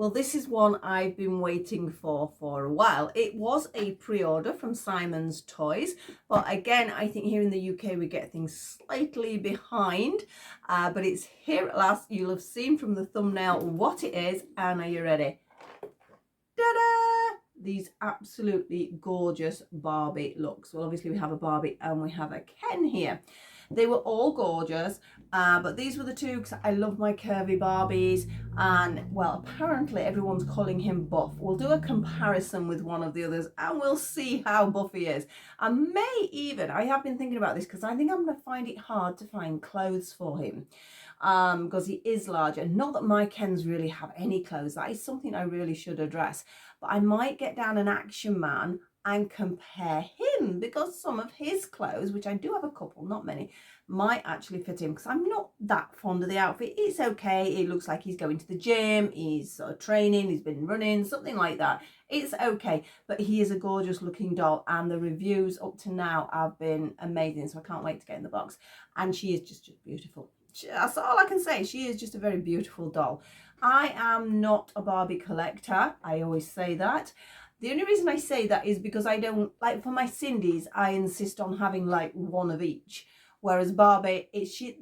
Well, this is one I've been waiting for a while. It was a pre-order from Simon's Toys, but again, I think here in the UK we get things slightly behind, but it's here at last. You'll have seen from the thumbnail what it is, and are you ready? Ta-da! These absolutely gorgeous Barbie looks. Well, obviously we have a Barbie and we have a Ken here. They were all gorgeous, but these were the two because I love my curvy Barbies. And well, apparently everyone's calling him buff. We'll do a comparison with one of the others and we'll see how buff he is. And may even, I have been thinking about this because I think I'm going to find it hard to find clothes for him. Because he is larger. Not that my Kens really have any clothes. That is something I really should address. But I might get down an Action Man and compare him, because some of his clothes, which I do have a couple, not many, might actually fit him, because I'm not that fond of the outfit. It's okay. It looks like he's going to the gym, he's sort of training, he's been running, something like that. It's okay, but he is a gorgeous looking doll, and the reviews up to now have been amazing, so I can't wait to get in the box. And she is just beautiful. That's all I can say. She is just a very beautiful doll. I am not a Barbie collector. I always say that. The only reason I say that is because I don't, like for my Cindy's, I insist on having like one of each. Whereas Barbie,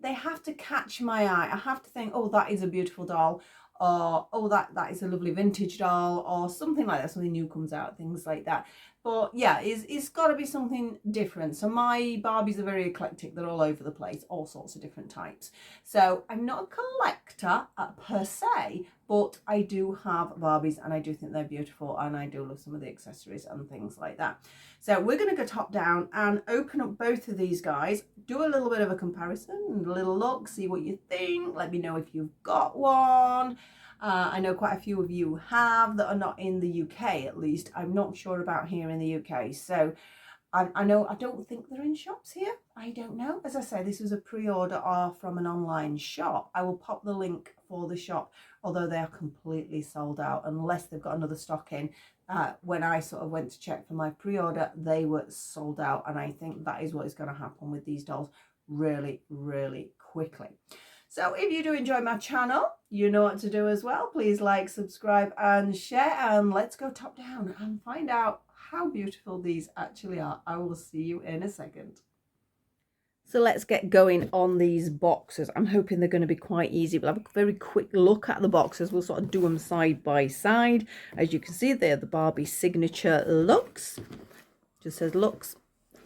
they have to catch my eye. I have to think, oh, that is a beautiful doll. Or, oh, that is a lovely vintage doll. Or something like that. Something new comes out. Things like that. But yeah, it's got to be something different. So my Barbies are very eclectic. They're all over the place. All sorts of different types. So I'm not a collector per se. But I do have Barbies and I do think they're beautiful, and I do love some of the accessories and things like that. So we're going to go top down and open up both of these guys, do a little bit of a comparison, a little look, see what you think. Let me know if you've got one. I know quite a few of you have that are not in the UK, at least. I'm not sure about here in the UK. So I don't think they're in shops here. I don't know. As I say, this was a pre-order from an online shop. I will pop the link for the shop, although they are completely sold out unless they've got another stock in. When I sort of went to check for my pre-order, they were sold out, and I think that is what is going to happen with these dolls really, really quickly. So if you do enjoy my channel, you know what to do as well. Please like, subscribe and share, and let's go top down and find out how beautiful these actually are. I will see you in a second. So let's get going on these boxes. I'm hoping they're going to be quite easy. We'll have a very quick look at the boxes. We'll sort of do them side by side. As you can see, they're the Barbie signature looks. Just says looks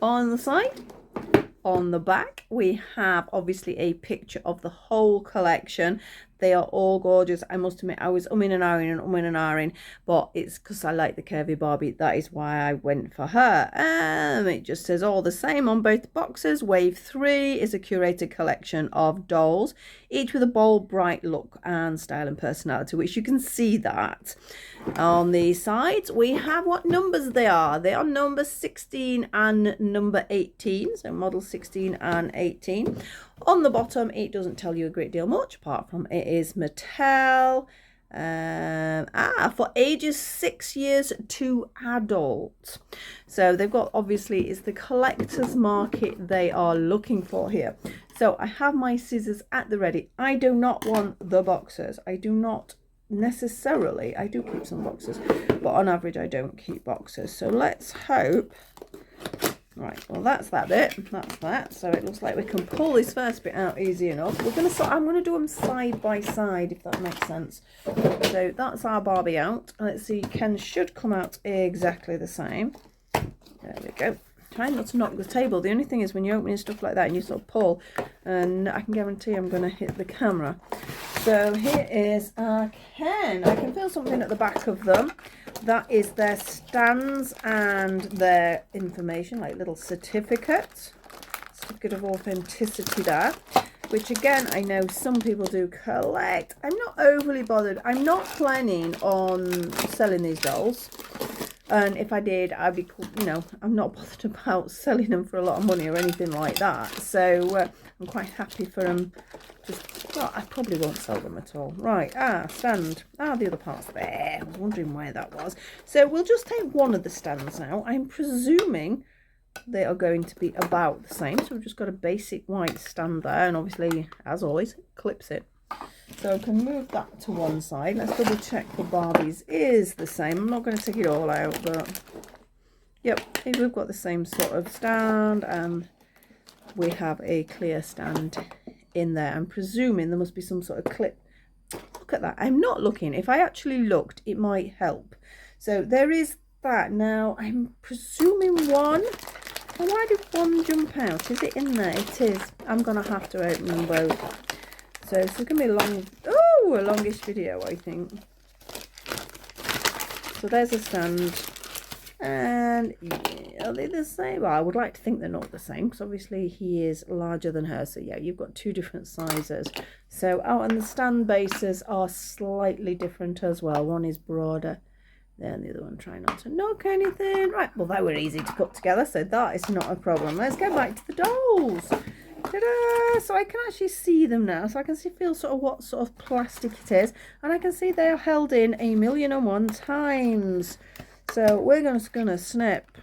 on the side. On the back, we have obviously a picture of the whole collection. They are all gorgeous. I must admit, I was umming and ahhing, but it's because I like the curvy Barbie. That is why I went for her. It just says all the same on both boxes. Wave 3 is a curated collection of dolls, each with a bold, bright look and style and personality, which you can see that. On the sides, we have what numbers they are. They are number 16 and number 18, so model 16 and 18. On the bottom, it doesn't tell you a great deal much, apart from it is Mattel. For ages 6 years to adult. So they've got, obviously, it's the collector's market they are looking for here. So I have my scissors at the ready. I do not want the boxes. I do not necessarily. I do keep some boxes, but on average I don't keep boxes. So let's hope. Right, well that's that bit, that's that. So it looks like we can pull this first bit out easy enough. I'm going to do them side by side, if that makes sense. So that's our Barbie out. Let's see, Ken should come out exactly the same. There we go. Try not to knock the table. The only thing is when you're opening stuff like that and you sort of pull, and I can guarantee I'm going to hit the camera. So here is our Ken. I can feel something at the back of them. That is their stands and their information, like little certificate of authenticity there, which again, I know some people do collect. I'm not overly bothered. I'm not planning on selling these dolls. And if I did, I'd be, I'm not bothered about selling them for a lot of money or anything like that. So I'm quite happy for them. Well, I probably won't sell them at all. Right, stand. The other part's there. I was wondering where that was. So we'll just take one of the stands now. I'm presuming they are going to be about the same. So we've just got a basic white stand there. And obviously, as always, clips it. So I can move that to one side. Let's double check the Barbies is the same. I'm not going to take it all out, but yep, we've got the same sort of stand, and we have a clear stand in there. I'm presuming there must be some sort of clip. Look at that. I'm not looking. If I actually looked, it might help. So there is that. Now I'm presuming one. Well, why did one jump out? Is it in there? It is. I'm gonna have to open them both. So it's gonna be a longish video, I think. So there's a stand. And yeah, are they the same? Well, I would like to think they're not the same, because obviously he is larger than her. So yeah, you've got two different sizes. So and the stand bases are slightly different as well. One is broader than the other one. Try not to knock anything. Right, well, they were easy to put together, so that is not a problem. Let's go back to the dolls. Ta-da! So I can actually see them now, so I can feel sort of what sort of plastic it is, and I can see they are held in 1,000,001 times. So we're just gonna snip.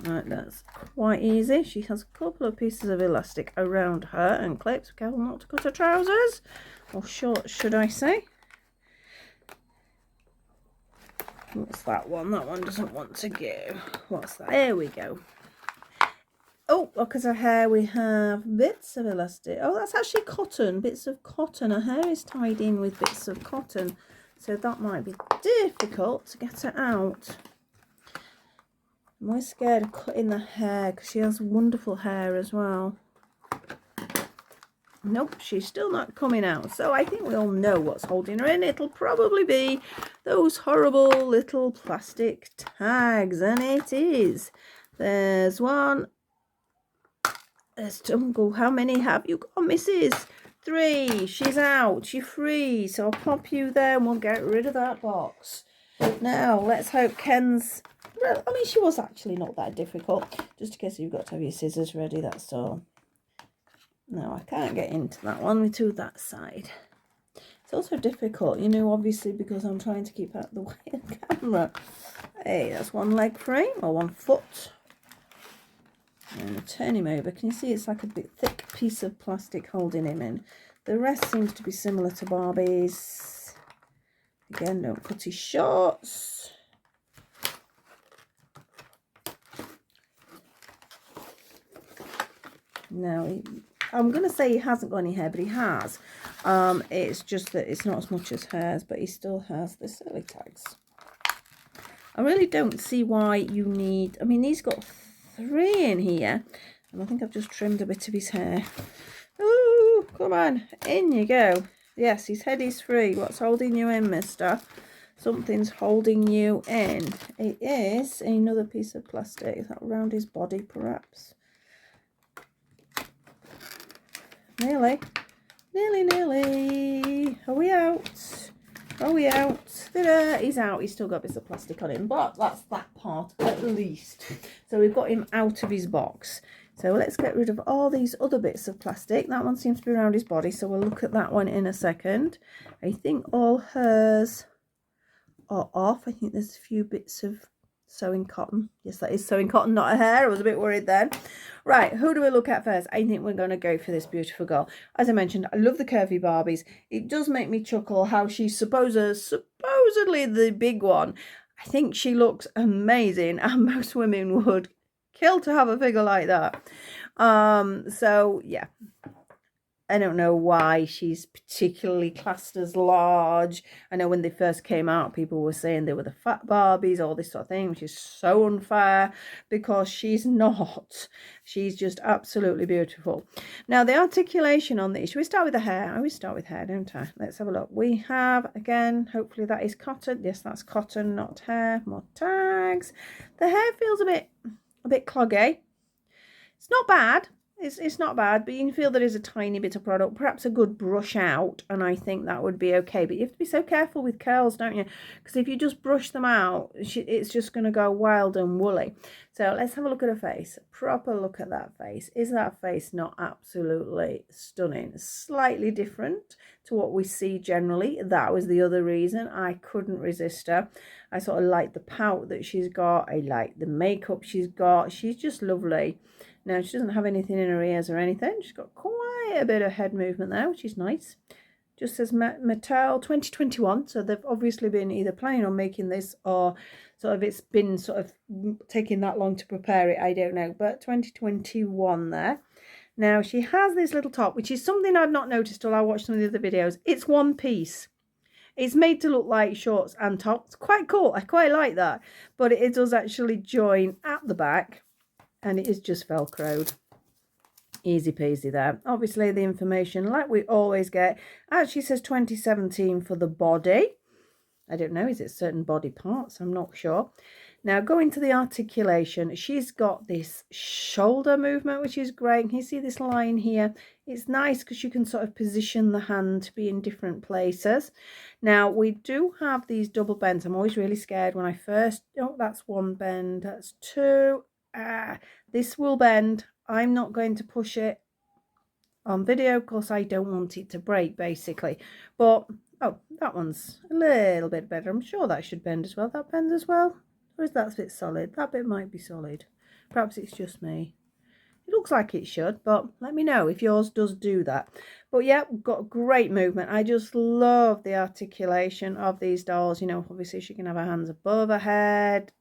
Right, that's quite easy. She has a couple of pieces of elastic around her and clips. Careful not to cut her trousers, or shorts, should I say. What's that one? That one doesn't want to go. What's that? There we go. Oh, because her hair, we have bits of elastic. Oh, that's actually cotton. Bits of cotton. Her hair is tied in with bits of cotton. So that might be difficult to get her out. I'm always scared of cutting the hair, because she has wonderful hair as well. Nope, she's still not coming out. So I think we all know what's holding her in. It'll probably be those horrible little plastic tags. And it is. There's one. There's two. How many have you got, Mrs.? 3. She's out. She's free. So I'll pop you there and we'll get rid of that box. Now, let's hope Ken's... Well, I mean, she was actually not that difficult. Just in case you've got to have your scissors ready, that's all. No, I can't get into that one. We do that side. It's also difficult, you know, obviously, because I'm trying to keep out the way of the camera. Hey, that's one leg frame, or one foot. And I'll turn him over. Can you see it's like a bit thick piece of plastic holding him in? The rest seems to be similar to Barbie's. Again, don't cut his shorts. Now, I'm going to say he hasn't got any hair, but he has. It's just that it's not as much as hers, but he still has the silly tags. I really don't see why you need... I mean, he's got 3 in here, and I think I've just trimmed a bit of his hair. Ooh, come on, in you go. Yes, his head is free. What's holding you in, mister? Something's holding you in. It is another piece of plastic. Is that around his body, perhaps? Nearly. Nearly. Are we out? Are we out? Ta-da! He's out. He's still got bits of plastic on him, but that's that part at least. So we've got him out of his box. So let's get rid of all these other bits of plastic. That one seems to be around his body, so we'll look at that one in a second. I think all hers are off. I think there's a few bits of sewing cotton. Yes, that is sewing cotton, not a hair. I was a bit worried then. Right, who do we look at first? I think we're going to go for this beautiful girl. As I mentioned, I love the curvy Barbies. It does make me chuckle how she's supposedly the big one. I think she looks amazing, and most women would kill to have a figure like that. So yeah, I don't know why she's particularly classed as large. I know when they first came out, people were saying they were the fat Barbies, all this sort of thing, which is so unfair, because she's not. She's just absolutely beautiful. Now, the articulation on these, should we start with the hair? I always start with hair, don't I? Let's have a look. We have, again, hopefully that is cotton. Yes, that's cotton, not hair. More tags. The hair feels a bit cloggy. It's not bad. It's not bad, but you can feel there is a tiny bit of product, perhaps a good brush out, and I think that would be okay. But you have to be so careful with curls, don't you? Because if you just brush them out, it's just going to go wild and woolly. So let's have a look at her face. A proper look at that face. Is that face not absolutely stunning? Slightly different to what we see generally. That was the other reason I couldn't resist her. I sort of like the pout that she's got. I like the makeup she's got. She's just lovely. Now, she doesn't have anything in her ears or anything. She's got quite a bit of head movement there, which is nice. Just says Mattel 2021. So they've obviously been either planning on making this or sort of it's been sort of taking that long to prepare it. I don't know. But 2021 there. Now, she has this little top, which is something I've not noticed till I watched some of the other videos. It's one piece. It's made to look like shorts and tops. It's quite cool. I quite like that. But it does actually join at the back. And it is just Velcroed. Easy peasy there. Obviously, the information, like we always get, actually says 2017 for the body. I don't know, is it certain body parts? I'm not sure. Now, going to the articulation, she's got this shoulder movement, which is great. Can you see this line here? It's nice because you can sort of position the hand to be in different places. Now, we do have these double bends. I'm always really scared when I first... Oh, that's one bend. That's two. This will bend. I'm not going to push it on video because I don't want it to break, basically. But, oh, that one's a little bit better. I'm sure that should bend as well. That bends as well. Or is that bit solid? That bit might be solid. Perhaps it's just me. It looks like it should, but let me know if yours does do that. But yeah, we've got great movement. I just love the articulation of these dolls. You know, obviously she can have her hands above her head.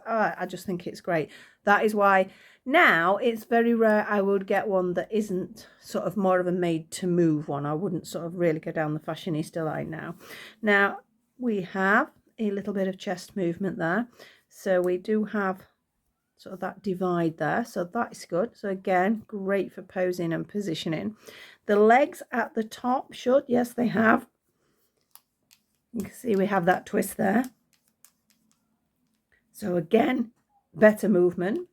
I just think it's great. That is why now it's very rare I would get one that isn't sort of more of a made to move one. I wouldn't sort of really go down the fashionista line now. Now we have a little bit of chest movement there. So we do have sort of that divide there, so that's good. So again, great for posing and positioning. The legs at the top should, yes, they have. You can see we have that twist there. So again, better movement.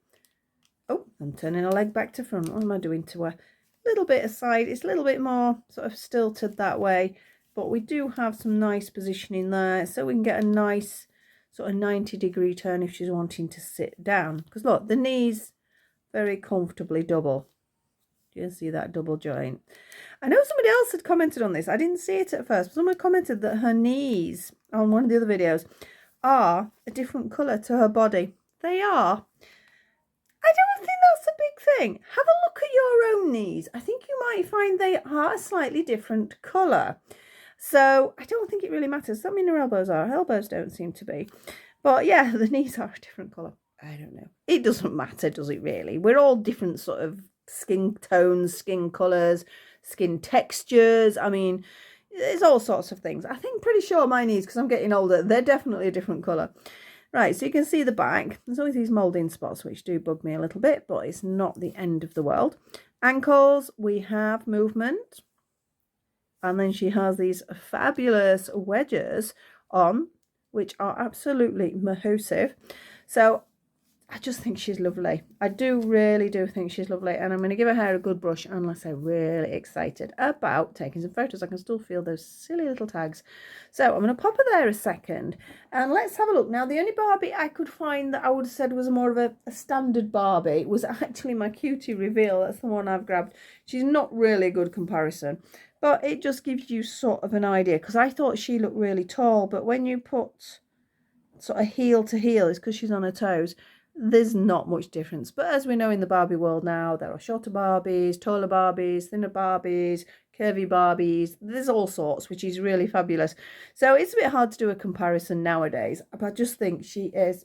Oh, I'm turning a leg back to front. What am I doing to a little bit aside? It's a little bit more sort of stilted that way, but we do have some nice positioning there, so we can get a nice sort of 90-degree turn if she's wanting to sit down. Because look, the knees very comfortably double. You can see that double joint. I know somebody else had commented on this. I didn't see it at first, but someone commented that her knees on one of the other videos are a different colour to her body. They are. I don't think that's a big thing. Have a look at your own knees. I think you might find they are a slightly different colour. So I don't think it really matters. Does that mean her elbows are? Her elbows don't seem to be. But yeah, the knees are a different colour. I don't know. It doesn't matter, does it really? We're all different sort of skin tones, skin colours, skin textures. I mean, there's all sorts of things. I think pretty sure my knees, because I'm getting older, they're definitely a different colour. Right, so you can see the back. There's always these moulding spots which do bug me a little bit, but it's not the end of the world. Ankles, we have movement. And then she has these fabulous wedges on, which are absolutely mahoosive. So I just think she's lovely. I really do think she's lovely. And I'm going to give her hair a good brush unless I'm really excited about taking some photos. I can still feel those silly little tags. So I'm going to pop her there a second. And let's have a look. Now, the only Barbie I could find that I would have said was more of a standard Barbie was actually my Cutie Reveal. That's the one I've grabbed. She's not really a good comparison. But it just gives you sort of an idea. Because I thought she looked really tall. But when you put sort of heel to heel, it's because she's on her toes. There's not much difference. But as we know in the Barbie world now, there are shorter Barbies, taller Barbies, thinner Barbies, curvy Barbies. There's all sorts, which is really fabulous. So it's a bit hard to do a comparison nowadays. But I just think she's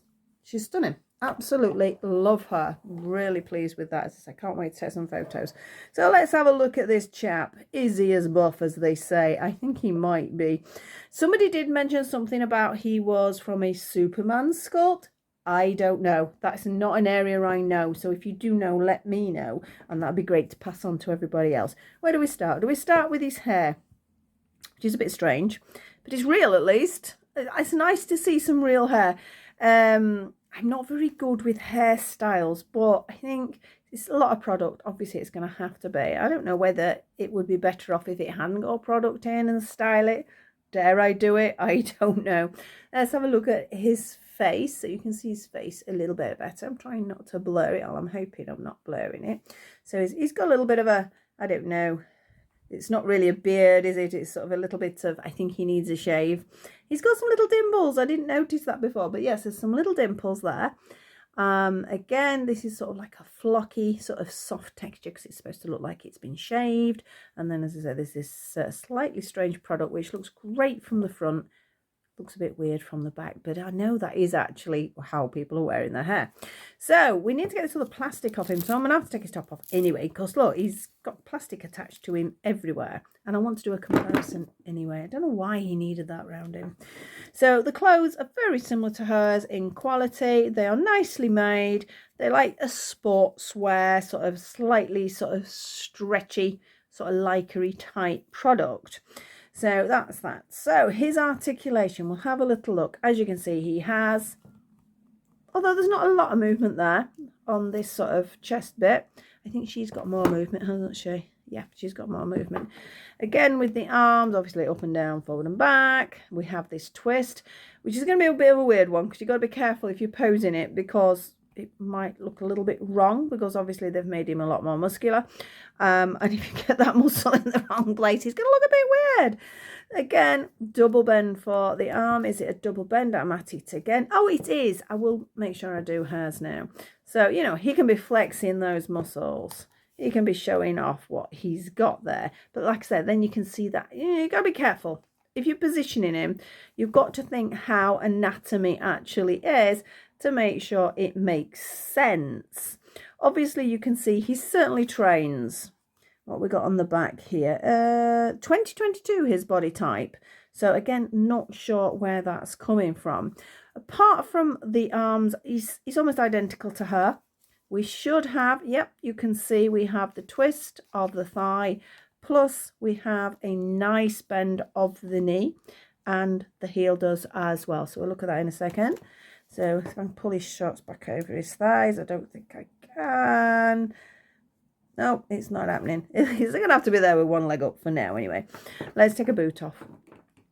stunning. Absolutely love her. Really pleased with that. I can't wait to take some photos. So let's have a look at this chap. Is he as buff as they say? I think he might be. Somebody did mention something about he was from a Superman sculpt. I don't know. That's not an area I know. So if you do know, let me know. And that'd be great to pass on to everybody else. Where do we start? Do we start with his hair? Which is a bit strange. But it's real at least. It's nice to see some real hair. I'm not very good with hairstyles, but I think it's a lot of product. Obviously, it's going to have to be. I don't know whether it would be better off if it hadn't got product in and style it. Dare I do it? I don't know. Let's have a look at his face. So you can see his face a little bit better. I'm trying not to blur it all. I'm hoping I'm not blurring it. So he's got a little bit of a, I don't know. It's not really a beard, is it? It's sort of a little bit of, I think he needs a shave. He's got some little dimples. I didn't notice that before. But yes, there's some little dimples there. Again, this is sort of like a flocky, sort of soft texture because it's supposed to look like it's been shaved. And then, as I said, there's this slightly strange product which looks great from the front. Looks a bit weird from the back, but I know that is actually how people are wearing their hair. So we need to get this other plastic off him. So I'm going to have to take his top off anyway, because look, he's got plastic attached to him everywhere. And I want to do a comparison anyway. I don't know why he needed that around him. So the clothes are very similar to hers in quality. They are nicely made. They're like a sportswear, sort of slightly sort of stretchy, sort of lycra-y type product. So that's that. So his articulation, we'll have a little look. As you can see, he has, although there's not a lot of movement there on this sort of chest bit. I think she's got more movement, hasn't she? Yeah, she's got more movement. Again, with the arms, obviously up and down, forward and back. We have this twist, which is going to be a bit of a weird one because you've got to be careful if you're posing it because it might look a little bit wrong because obviously they've made him a lot more muscular. And if you get that muscle in the wrong place, he's going to look a bit weird. Again, double bend for the arm. Is it a double bend? I'm at it again. Oh, it is. I will make sure I do hers now. So, you know, he can be flexing those muscles. He can be showing off what he's got there. But like I said, then you can see that, you know, you've got to be careful. If you're positioning him, you've got to think how anatomy actually is to make sure it makes sense. Obviously, you can see he certainly trains. What we got on the back here, 2022 his body type. So again, not sure where that's coming from. Apart from the arms, he's almost identical to her. We should have, yep, you can see we have the twist of the thigh, plus we have a nice bend of the knee, and the heel does as well. So we'll look at that in a second. So if I can pull his shorts back over his thighs, I don't think I can. No, it's not happening. He's going to have to be there with one leg up for now anyway. Let's take a boot off.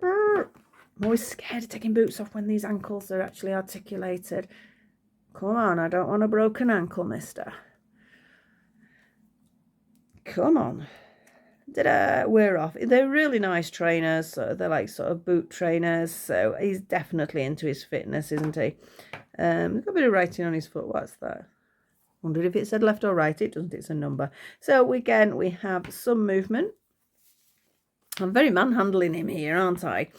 I'm always scared of taking boots off when these ankles are actually articulated. Come on, I don't want a broken ankle, mister. Come on. We're off. They're really nice trainers. So they're like sort of boot trainers. So he's definitely into his fitness, isn't he? Got a bit of writing on his foot. What's that? Wondered if it said left or right. It doesn't. It's a number. So again, we have some movement. I'm very manhandling him here, aren't I?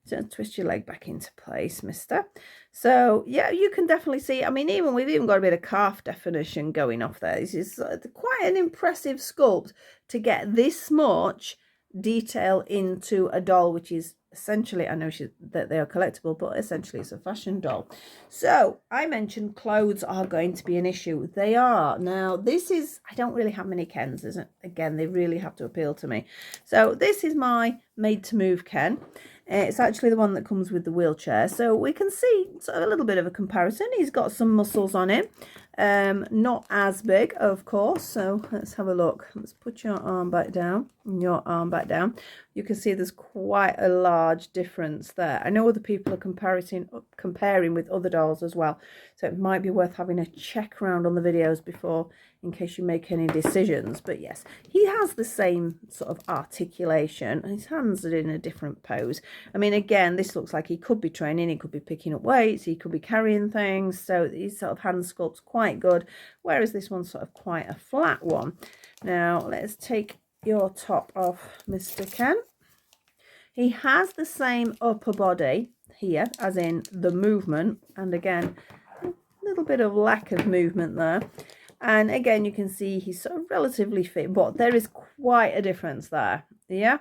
So twist your leg back into place, mister. So yeah, you can definitely see. I mean, we've even got a bit of calf definition going off there. This is quite an impressive sculpt to get this much detail into a doll, which is essentially, I know that they are collectible, but essentially it's a fashion doll. So I mentioned clothes are going to be an issue. They are. Now this is, I don't really have many Kens, isn't it? Again, they really have to appeal to me. So this is my made to move Ken. It's actually the one that comes with the wheelchair. So we can see sort of a little bit of a comparison. He's got some muscles on him. Not as big, of course. So let's have a look. Let's put your arm back down and your arm back down. You can see there's quite a large difference there. I know other people are comparing with other dolls as well. So it might be worth having a check around on the videos before, in case you make any decisions. But yes, he has the same sort of articulation and his hands are in a different pose. I mean, again, this looks like he could be training, he could be picking up weights, he could be carrying things. So his sort of hand sculpt's quite good, whereas this one's sort of quite a flat one. Now, let's take your top off, Mr. Ken. He has the same upper body here, as in the movement. And again, a little bit of lack of movement there. And again, you can see he's sort of relatively fit, but there is quite a difference there. Yeah.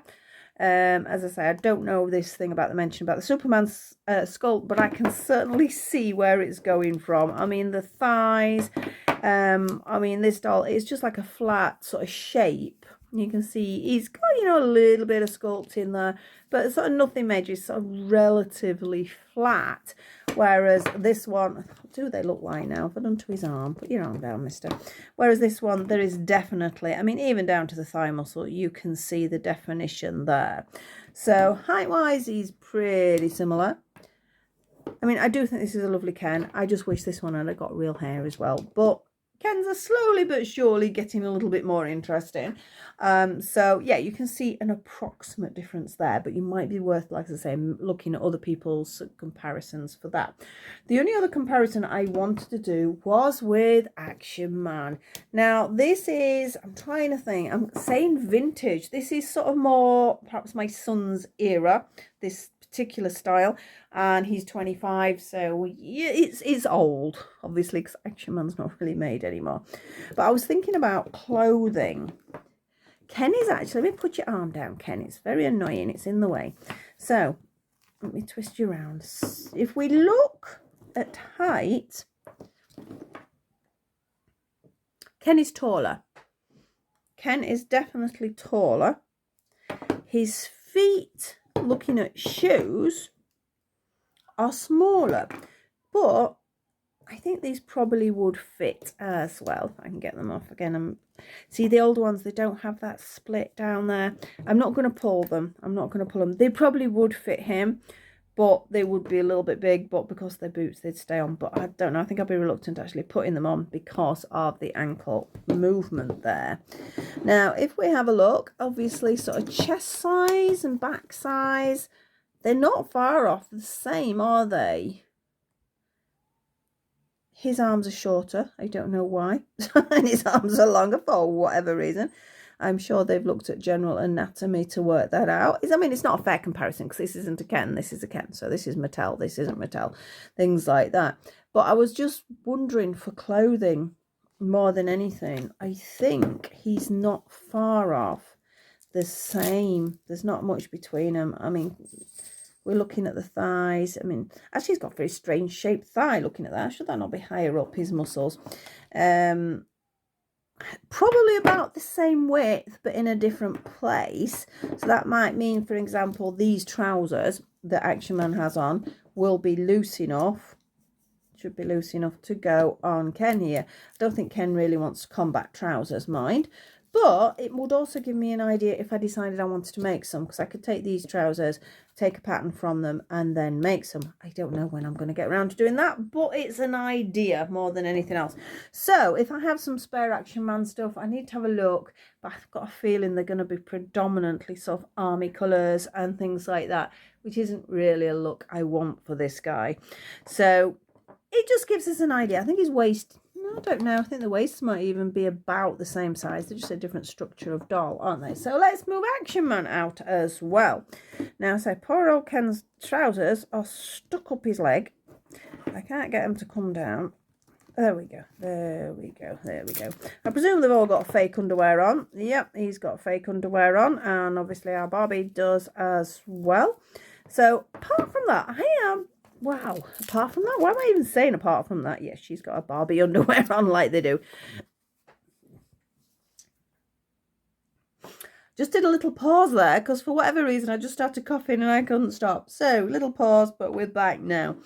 As I say, I don't know this thing about the mention about the Superman's sculpt, but I can certainly see where it's going from. I mean, the thighs, I mean, this doll is just like a flat sort of shape. You can see he's got, you know, a little bit of sculpt in there, but sort of nothing major. It's sort of relatively flat. Whereas this one, what do they look like now? I've done to his arm. Put your arm down, mister. Whereas this one, there is definitely, I mean, even down to the thigh muscle, you can see the definition there. So height-wise, he's pretty similar. I mean, I do think this is a lovely Ken. I just wish this one had got real hair as well. But Kens are slowly but surely getting a little bit more interesting. So yeah, you can see an approximate difference there, but you might be worth, like I say, looking at other people's comparisons for that. The only other comparison I wanted to do was with Action Man. Now this is, I'm trying to think, I'm saying vintage. This is sort of more perhaps my son's era, this particular style, and he's 25, so yeah, it's old, obviously, because Action Man's not really made anymore. But I was thinking about clothing. Ken is actually, let me put your arm down, Ken, it's very annoying, it's in the way. So let me twist you around. If we look at height, Ken is taller. Ken is definitely taller. His feet, looking at shoes, are smaller, but I think these probably would fit as well. If I can get them off again. See, the old ones, they don't have that split down there. I'm not going to pull them. I'm not going to pull them. They probably would fit him, but they would be a little bit big, but because they're boots, they'd stay on. But I don't know. I think I'd be reluctant actually putting them on because of the ankle movement there. Now, if we have a look, obviously sort of chest size and back size, they're not far off the same, are they? His arms are shorter. I don't know why. And his arms are longer for whatever reason. I'm sure they've looked at general anatomy to work that out. I mean, it's not a fair comparison because this isn't a Ken, this is a Ken. So this is Mattel, this isn't Mattel. Things like that. But I was just wondering for clothing more than anything. I think he's not far off the same. There's not much between them. I mean, we're looking at the thighs. I mean, actually, he's got a very strange shaped thigh looking at that. Should that not be higher up, his muscles? Probably about the same width, but in a different place. So that might mean, for example, these trousers that Action Man has on will be loose enough. Should be loose enough to go on Ken here. I don't think Ken really wants combat trousers, mind. But it would also give me an idea if I decided I wanted to make some, because I could take these trousers, take a pattern from them, and then make some. I don't know when I'm going to get around to doing that, but it's an idea more than anything else. So if I have some spare Action Man stuff, I need to have a look, but I've got a feeling they're going to be predominantly sort of army colours and things like that, which isn't really a look I want for this guy. So it just gives us an idea. I think his waist, I don't know, I think the waists might even be about the same size. They're just a different structure of doll, aren't they? So let's move Action Man out as well. Now, so poor old Ken's trousers are stuck up his leg. I can't get them to come down. There we go. There we go. There we go. I presume they've all got fake underwear on. Yep, he's got fake underwear on. And obviously our Barbie does as well. So apart from that, I am... Wow, apart from that, why am I even saying apart from that? Yes, she's got a Barbie underwear on like they do. Just did a little pause there because for whatever reason I just started coughing and I couldn't stop. So, little pause, but we're back now.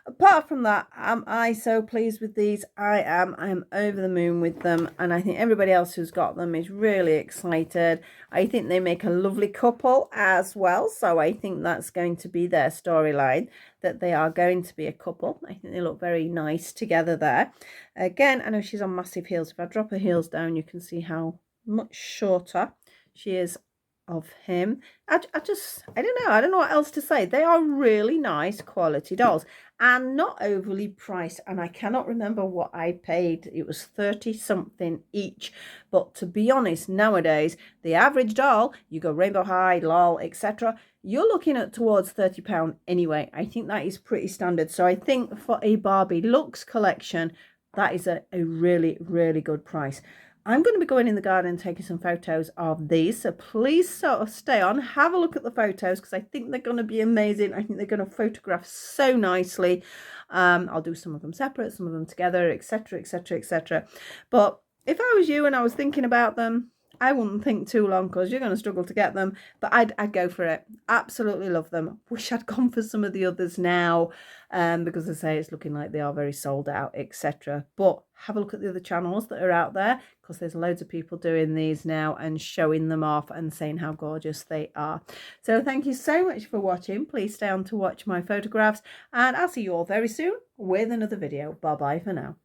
Apart from that, am I so pleased with these? I am. I am over the moon with them. And I think everybody else who's got them is really excited. I think they make a lovely couple as well. So I think that's going to be their storyline, that they are going to be a couple. I think they look very nice together there. Again, I know she's on massive heels. If I drop her heels down, you can see how much shorter she is of him. I don't know what else to say. They are really nice quality dolls and not overly priced, and I cannot remember what I paid. It was 30 something each, but to be honest, nowadays the average doll, you go Rainbow High, LOL, etc., you're looking at towards £30 anyway. I think that is pretty standard. So I think for a Barbie Luxe collection, that is a really, really good price. I'm going to be going in the garden and taking some photos of these, so please sort of stay on, have a look at the photos, because I think they're going to be amazing. I think they're going to photograph so nicely. I'll do some of them separate, some of them together, etc, etc, etc. But if I was you and I was thinking about them, I wouldn't think too long because you're going to struggle to get them, but I'd go for it. Absolutely love them. Wish I'd gone for some of the others now, because I say it's looking like they are very sold out, etc. But have a look at the other channels that are out there, because there's loads of people doing these now and showing them off and saying how gorgeous they are. So thank you so much for watching. Please stay on to watch my photographs, and I'll see you all very soon with another video. Bye bye for now.